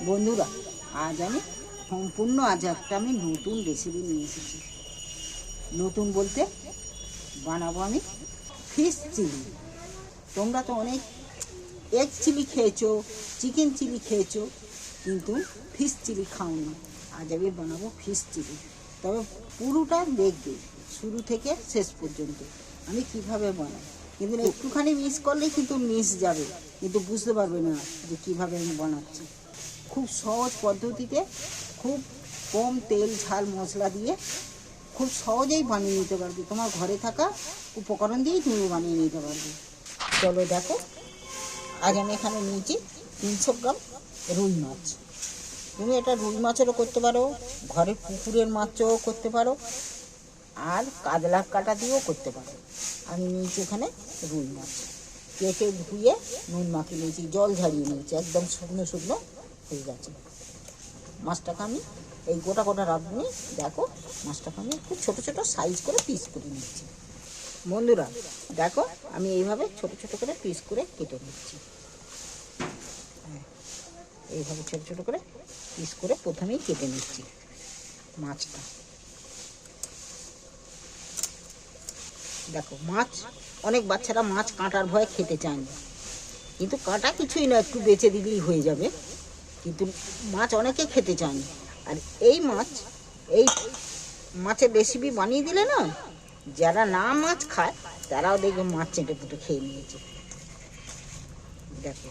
বন্ধুরা, আজ আমি সম্পূর্ণ একটা নতুন রেসিপি নিয়ে এসেছি। নতুন বলতে বানাবো আমি ফিশ চিলি। তোমরা তো অনেক এগ চিলি খেয়েছো, চিকেন চিলি খেয়েছো, কিন্তু ফিশ চিলি খাও না। আজ আমি বানাবো ফিশ চিলি। তবে পুরোটা দেখবে শুরু থেকে শেষ পর্যন্ত আমি কিভাবে বানাই। কিন্তু একটুখানি মিস করলেই কিন্তু মিস যাবে, কিন্তু বুঝতে পারবে না যে কীভাবে আমি বানাচ্ছি। খুব সহজ পদ্ধতিতে, খুব কম তেল ঝাল মশলা দিয়ে খুব সহজেই বানিয়ে নিতে পারবে। তোমার ঘরে থাকা উপকরণ দিয়েই তুমি বানিয়ে নিতে পারবে। চলো দেখো, আজ আমি এখানে নিয়েছি 300 গ্রাম রুই মাছ। তুমি এটা রুই মাছেরও করতে পারো, ঘরে পুকুরের মাছও করতে পারো, আর কাতলা কাটা দিয়েও করতে পারো। আমি নিয়েছি এখানে রুই মাছ, কেটে ধুয়ে নুন মাখিয়ে নিয়েছি, জল ঝাড়িয়ে নিয়েছি, একদম শুকনো শুকনো হয়ে গেছে। মাছটাকে আমি এই গোটা গোটা রাখবো নি। দেখো, মাছটাকে আমি একটু ছোটো ছোটো সাইজ করে পিস করে নিচ্ছি। বন্ধুরা দেখো, আমি এইভাবে ছোটো ছোটো করে পিস করে কেটে নিচ্ছি। এইভাবে ছোটো ছোটো করে পিস করে প্রথমেই কেটে নিচ্ছি মাছটা। দেখো, মাছ অনেক বাচ্চারা মাছ কাঁটার ভয়ে খেতে চায় না, কিন্তু কাঁটা কিছুই না, একটু বেঁচে দিলেই হয়ে যাবে। কিন্তু মাছ অনেকে খেতে চায় না। আর এই মাছের রেসিপি বানিয়ে দিলে না, যারা না মাছ খায় তারাও দেখবে মাছ চেটে পুটে খেয়ে নিয়েছে। দেখো,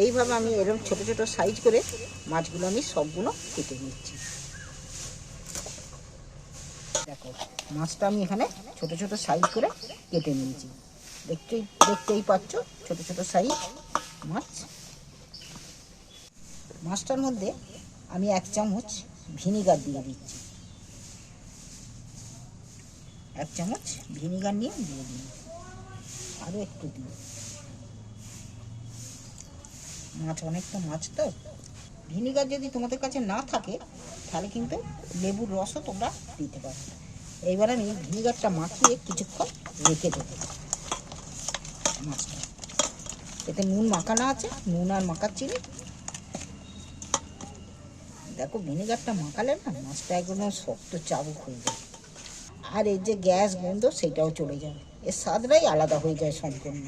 এইভাবে আমি এরকম ছোটো ছোটো সাইজ করে মাছগুলো আমি সবগুলো কেটে নিচ্ছি। দেখো, মাছটা আমি এখানে ছোটো ছোটো সাইজ করে কেটে নিয়েছি। দেখতেই পাচ্ছ, ছোটো ছোটো সাইজ মাছ। মাছটার মধ্যে আমি 1 চামচ ভিনিগার দিয়ে দিচ্ছি। 1 চামচ ভিনিগার নিয়ে দিয়ে দিই, আরও একটু দিই। মাছ অনেকটা মাছ তো, ভিনিগার যদি তোমাদের কাছে না থাকে তাহলে কিন্তু লেবুর রসও তোমরা দিতে পারো। এইবার আমি ভিনিগারটা মাখিয়ে কিছুক্ষণ রেখে দেবো মাছটা। এতে নুন মাখানো আছে, নুন আর মাখার চিনি। দেখো, ভিনিগারটা মাখালে না মাছটা একদম শক্ত চাবুক হয়ে যায়, আর এর যে গ্যাস গন্ধ সেটাও চলে যাবে, এর স্বাদটাই আলাদা হয়ে যায় সম্পূর্ণ।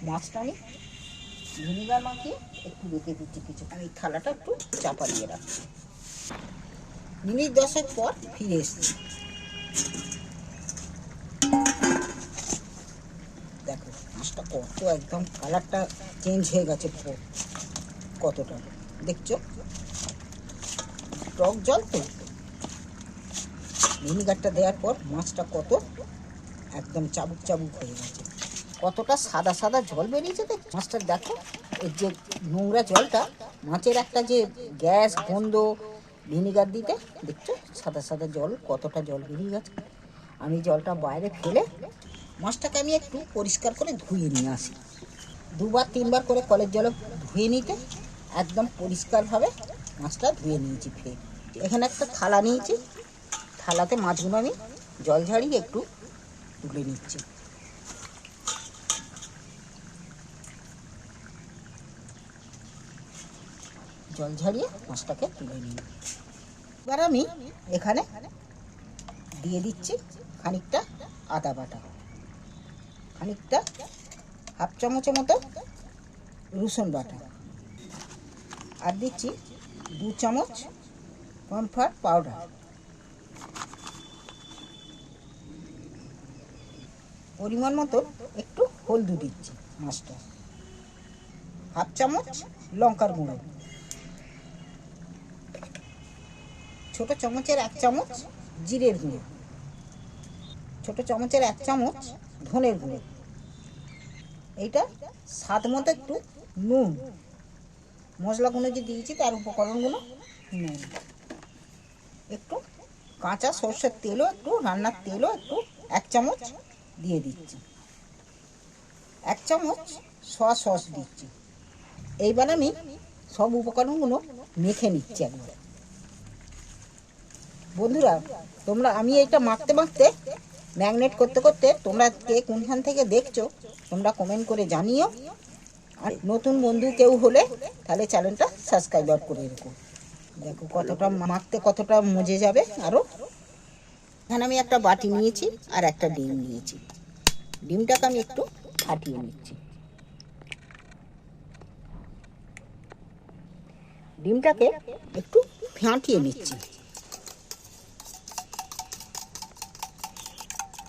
মাছটা আমি ভিনিগার মাখিয়ে একটু রেখে দিচ্ছি কিছু। আমি থালাটা একটু চাপা দিয়ে রাখছি। মিনিট 10 পর ফিরে এসছি। দেখো, মাছটা কত একদম কালারটা চেঞ্জ হয়ে গেছে, কতটা দেখছো। টক জল তো, ভিনিগারটা দেওয়ার পর মাছটা কত একদম চাবুক চাবুক হয়ে গেছে, কতটা সাদা সাদা জল বেরিয়েছে। দেখ মাছটা, দেখো এর যে নোংরা জলটা, মাছের একটা যে গ্যাস গন্ধ ভিনিগার দিতে, দেখছো সাদা সাদা জল, কতটা জল বেরিয়ে গেছে। আমি জলটা বাইরে ফেলে মাছটাকে আমি একটু পরিষ্কার করে ধুয়ে নিয়ে আসি। 2-3 বার করে কলের জলে ধুয়ে নিতে একদম পরিষ্কারভাবে মাছটা ধুয়ে নিয়েছি। ফের এখানে একটা থালা নিয়েছি, থালাতে মাছগুলো আমি জল ঝাড়িয়ে একটু তুলে নিচ্ছি। জল ঝাড়িয়ে মাছটাকে তুলে নিই। এবার আমি এখানে দিয়ে দিচ্ছি খানিকটা আদা বাটা, খানিকটা 1/2 চামচের মতো রসুন বাটা, আর দিচ্ছি 2 চামচ কর্নফ্লাওয়ার পাউডার, পরিমাণ মতো একটু হলুদ দিচ্ছি মাছটা, 1/2 চামচ লঙ্কার গুঁড়ো, ছোট চামচের 1 চামচ জিরের গুঁড়ো, ছোট চামচের 1 চামচ ধনের গুঁড়ো, এইটা স্বাদ মতো একটু নুন, মশলাগুলো যে দিয়েছি তার উপকরণগুলো নুন, একটু কাঁচা সরষের তেলও, একটু রান্নার তেলও একটু 1 চামচ দিয়ে দিচ্ছি, 1 চামচ সয়া সস দিচ্ছি। এইবার আমি সব উপকরণগুলো মেখে নিচ্ছি একবার। বন্ধুরা, আমি এইটা মাখতে মাখতে, ম্যাগনেট করতে করতে, তোমরা কে কোনখান থেকে দেখছো তোমরা কমেন্ট করে জানিও। আর নতুন বন্ধু কেউ হলে তাহলে চ্যানেলটা সাবস্ক্রাইব করে রেখো। দেখো কতটা মাখতে কতটা মজে যাবে। আরও এখানে আমি একটা বাটি নিয়েছি আর একটা ডিম নিয়েছি। ডিমটাকে আমি একটু ফাটিয়ে নিচ্ছি। ডিমটাকে একটু ফাটিয়ে নিচ্ছি।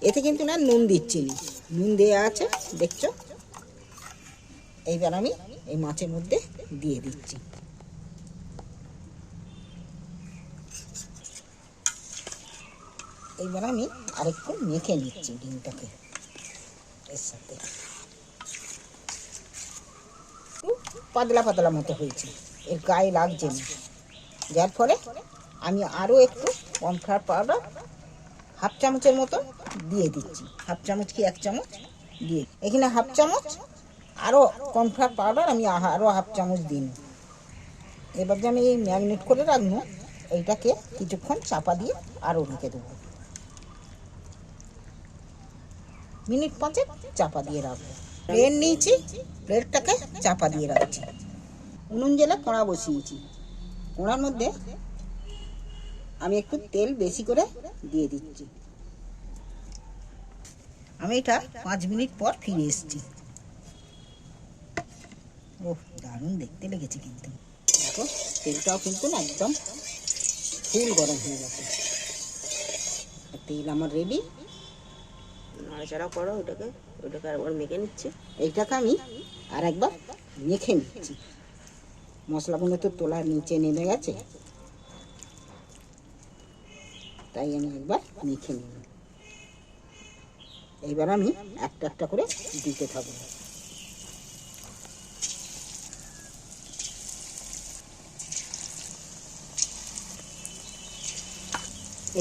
এতে কিন্তু না নুন দিচ্ছি না, নুন দেওয়া আছে দেখছো। এইবার আমি এই মাছের মধ্যে দিয়ে দিচ্ছি। এইবার আমি আরেকটু মেখে নিচ্ছি ডিমটাকে এর সাথে। পাতলা পাতলা মতো হয়েছে, এর গায়ে লাগছে না, যার ফলে আমি আরও একটু কর্নফ্লাওয়ার পাউডার হাফ চামচের মতো দিয়ে দিচ্ছি। হাফ চামচ কি 1 চামচ দিয়ে এখানে হাফ চামচ আরও কর্নফ্লাওয়ার পাউডার আমি আরও হাফ চামচ দিন। এবার যে আমি এই ম্যারিনেট করে রাখবো এইটাকে কিছুক্ষণ চাপা দিয়ে আরও রেখে দেবো। মিনিট 5 চাপা দিয়ে রাখবো। প্লেট নিয়েছি, প্লেটটাকে চাপা দিয়ে রাখছি। উনুন জ্বেলে কড়া বসিয়েছি। কড়ার মধ্যে আমি একটু তেল বেশি করে দিয়ে দিচ্ছি। আমি এটা 5 মিনিট পর ফিরে এসেছি। ওহ, দারুণ দেখতে লেগেছে কিন্তু। দেখো তেলটাও কিন্তু না একদম ফুল গরম হয়ে গেছে। তেল আমার রেডি। নাড়াচাড়া করো, ওটাকে একবার মেখে নিচ্ছে। এইটাকে আমি আর একবার মেখে নিচ্ছি। মশলাগুলো তো তোলার নিচে নেমে গেছে, তাই আমি একবার মেখে নিই। এইবার আমি একটা একটা করে দিতে থাকবো।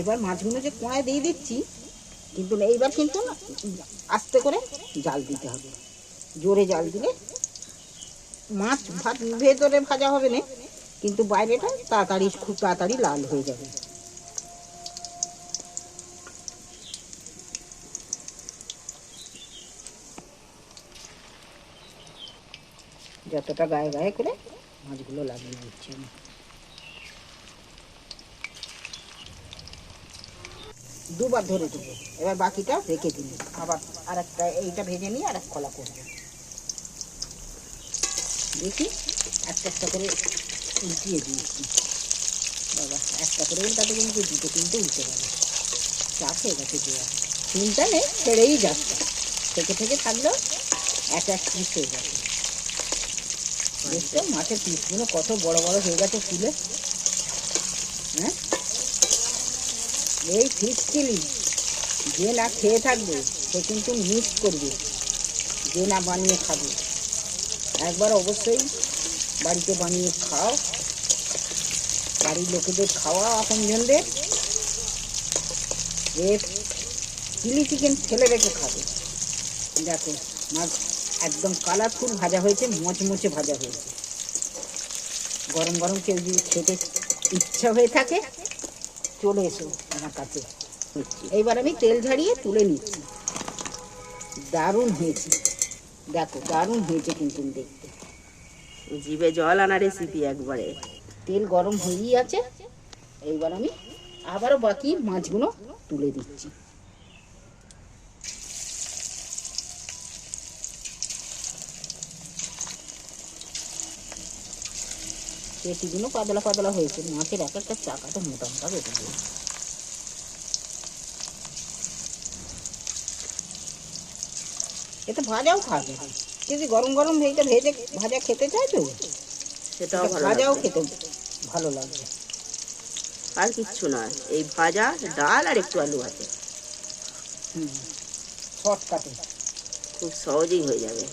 এবার মাছগুলো যে কড়ায় দিয়ে দিচ্ছি, কিন্তু এইবার কিন্তু না আস্তে করে জাল দিতে হবে। জোরে জাল দিলে মাছ ভেতরে ভাজা হবে না, কিন্তু বাইরেটা তাড়াতাড়ি খুব তাড়াতাড়ি লাল হয়ে যাবে। যতটা গায়ে গায়ে করে মাছগুলো লাগিয়ে দিচ্ছি আমি। দুবার ধরে দেবো। এবার বাকিটা রেখে দিই, আবার আর একটা এইটা ভেজে নিয়ে আর এক কলা করবো। দেখি একটা একটা করে উল্টিয়ে দিয়েছি। বাবা, একটা করে উল্টাতে কিন্তু 2-3টে উল্টে গেল। চাপ হয়ে গেছে দেওয়া। চিন্তা নেই, ছেড়েই যাচ্ছে। থেকে থাকলেও এক পিস হয়ে যাচ্ছে। দেখছো মাছের পিসগুলো কত বড় বড় হয়ে গেছে ফুলে। হ্যাঁ, এই ফিশ চিলি যে না খেয়ে থাকবে সে কিন্তু মিস করবে, যে না বানিয়ে খাবে। একবার অবশ্যই বাড়িতে বানিয়ে খাও, বাড়ির লোকেদের খাওয়া আপনজনদের। এর চিলি চিকেন ফেলে রেখে খাবে। দেখো মাছ একদম কালারফুল ভাজা হয়েছে, মচমচে ভাজা হয়েছে। গরম গরম কেউ যদি খেতে ইচ্ছা হয়ে থাকে চলে এসো আমার কাছে। এইবার আমি তেল ঝাড়িয়ে তুলে নিচ্ছি। দারুণ হয়েছে, দেখো দারুণ হয়েছে কিন্তু দেখতে। জিভে জল আনা রেসিপি একবারে। তেল গরম হয়েই আছে। এইবার আমি আবারও বাকি মাছগুলো তুলে দিচ্ছি। পেটিগুলো পাতলা পাতলা হয়েছে, মাছের এক একটা চাকাটা মোটা মোটা বেটে যায়। এতে ভাজাও খাবে, যদি গরম গরম এইটা ভেজে ভাজা খেতে চাই তো সেটাও ভালো ভাজাও লাগবে। খেতে ভালো লাগবে। আর কিচ্ছু নয়, এই ভাজা ডাল আর একটু আলু আছে, শর্টকাটে খুব সহজেই হয়ে যাবে।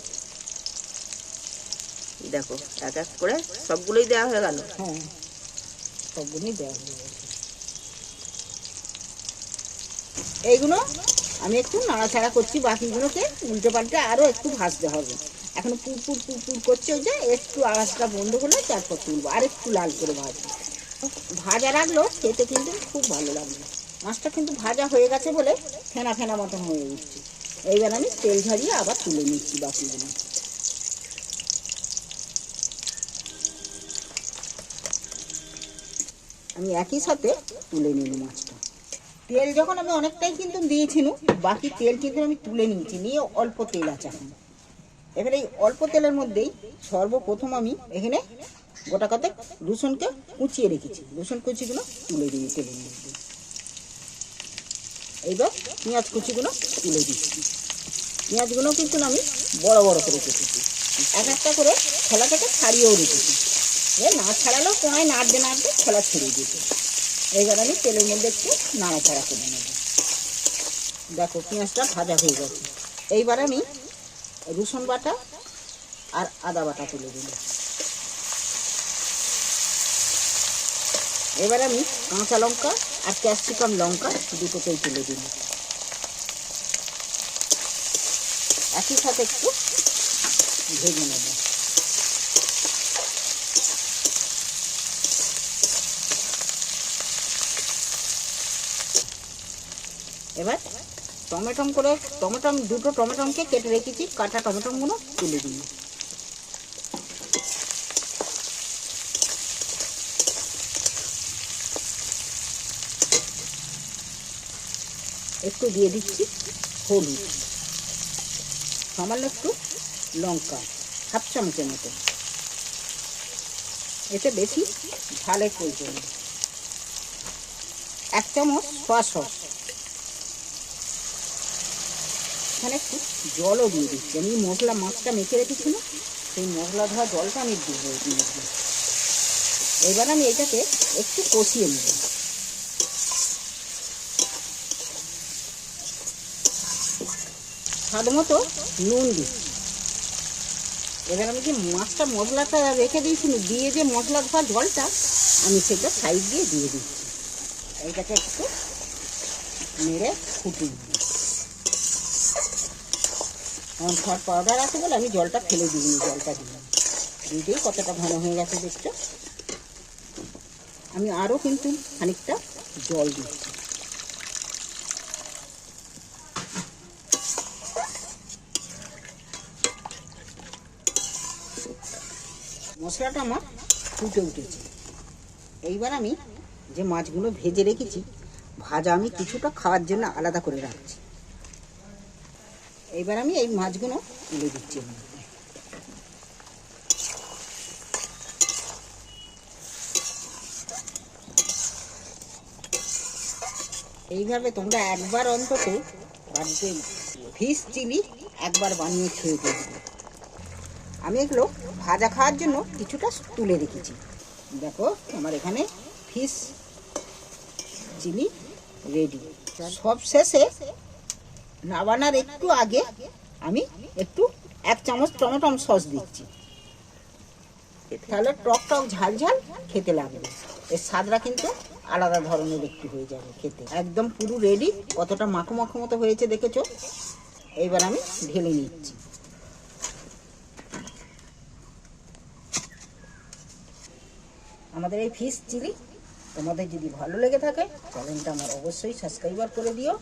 দেখো এক এক করে সবগুলোই দেওয়া হয়ে গেল। হ্যাঁ, সবগুলোই দেওয়া হয়ে গেছে। এইগুলো আমি একটু নাড়াচাড়া করছি, বাকিগুলোকে উল্টে পাল্টে আরও একটু ভাজতে হবে। এখন পুরপুর পুরপুর করছে, ওই যে একটু আওয়াজটা বন্ধ হলে তারপর তুলবো, আর একটু লাল করে ভাজবো। ভাজা রাখলেও খেতে কিন্তু খুব ভালো লাগবে। মাছটা কিন্তু ভাজা হয়ে গেছে বলে ফেনা ফেনা মতন হয়ে উঠছে। এইবার আমি তেল ঝারিয়ে আবার তুলে নিচ্ছি বাকিগুলো। আমি একই সাথে তুলে নিলাম মাছটা। তেল যখন আমি অনেকটাই কিন্তু দিয়েছিলাম, বাকি তেল কিন্তু আমি তুলে নিয়েছি, নিয়ে অল্প তেল আছে এখন। এবারে এই অল্প তেলের মধ্যেই সর্বপ্রথম আমি এখানে গোটা কতক রসুনকে কুচিয়ে রেখেছি, রসুন কুচিগুলো তুলে দিই তেলের মধ্যে। এইবার পেঁয়াজ কুচিগুলো তুলে দিচ্ছি। পেঁয়াজগুলো কিন্তু আমি বড় বড় করে কেটেছি, এক একটা করে খোলা থেকে ছাড়িয়েও রেখেছি। না ছাড়ালেও কোনায় নাড়তে নাড়তে খোলা ছেড়ে দিতে। এইবার আমি তেলের মধ্যে একটু নাড়াচাড়া করে নেব। দেখো পেঁয়াজটা ভাজা হয়ে গেছে। এইবার আমি রসুন বাটা আর আদা বাটা তুলে দিল। এবার আমি কাঁচা লঙ্কা আর ক্যাপসিকাম লঙ্কা দুটোকেই তুলে দিল। একই সাথে একটু ভেজে নেব। এবার টমেটো আমি দুটো টমেটোকে কেটে রেখেছি, কাটা টমেটোগুলো তুলে দিই। একটু দিয়ে দিচ্ছি হলুদ, সামান্য একটু লঙ্কা, হাফ চামচের মতো। এতে বেশি ঝালের প্রয়োজন। 1 চামচ সয়া সস। এখানে একটু জলও দিয়ে দিচ্ছি। আমি মশলা মাছটা মেখে রেখেছিলাম, সেই মশলা ধোয়া জলটা আমি দিয়ে। এবার আমি এটাকে একটু কষিয়ে নেব। স্বাদ মতো নুন দিচ্ছি। এবার আমি যে মাছটা মশলাটা রেখে দিয়েছিলাম, দিয়ে যে মশলা ধোয়া জলটা আমি সেটা সাইড দিয়ে দিচ্ছি। এইটাকে একটু নেড়ে ফুটিয়ে দিই। এখন সব পাউডার আছে বলে আমি জলটা ফেলে দিইনি, জলটা দিলাম। দিয়েই কতটা ঘন হয়ে গেছে দেখছো। আমি আরও কিন্তু খানিকটা জল দিচ্ছি। মশলাটা আমার ফুটে উঠেছে। এইবার আমি যে মাছগুলো ভেজে রেখেছি, ভাজা আমি কিছুটা খাওয়ার জন্য আলাদা করে রাখছি। এইবার আমি এই মাছগুলো তুলে দিচ্ছি। এইভাবে তোমরা একবার অন্তত বাড়িতে ফিশ চিলি একবার বানিয়ে খেয়ে দেখবে। আমি এগুলো ভাজা খাওয়ার জন্য কিছুটা তুলে রেখেছি। দেখো আমার এখানে ফিশ চিলি রেডি। সব শেষে নাবানার একটু আগে আমি একটু 1 চামচ টমেটো সস দিচ্ছি, তাহলে টক টক ঝাল ঝাল খেতে লাগবে। এর স্বাদটা কিন্তু আলাদা ধরনের একটু হয়ে যাবে খেতে। একদম পুরো রেডি। কতটা মাখো মাখো মতো হয়েছে দেখেছো। এইবার আমি ঢেলে নিচ্ছি। আমাদের এই ফিশ চিলি তোমাদের যদি ভালো লেগে থাকে, চ্যানেলটা আমার অবশ্যই সাবস্ক্রাইবার করে দিও।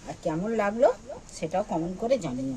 আর কেমন লাগলো সেটাও কমেন্ট করে জানিও।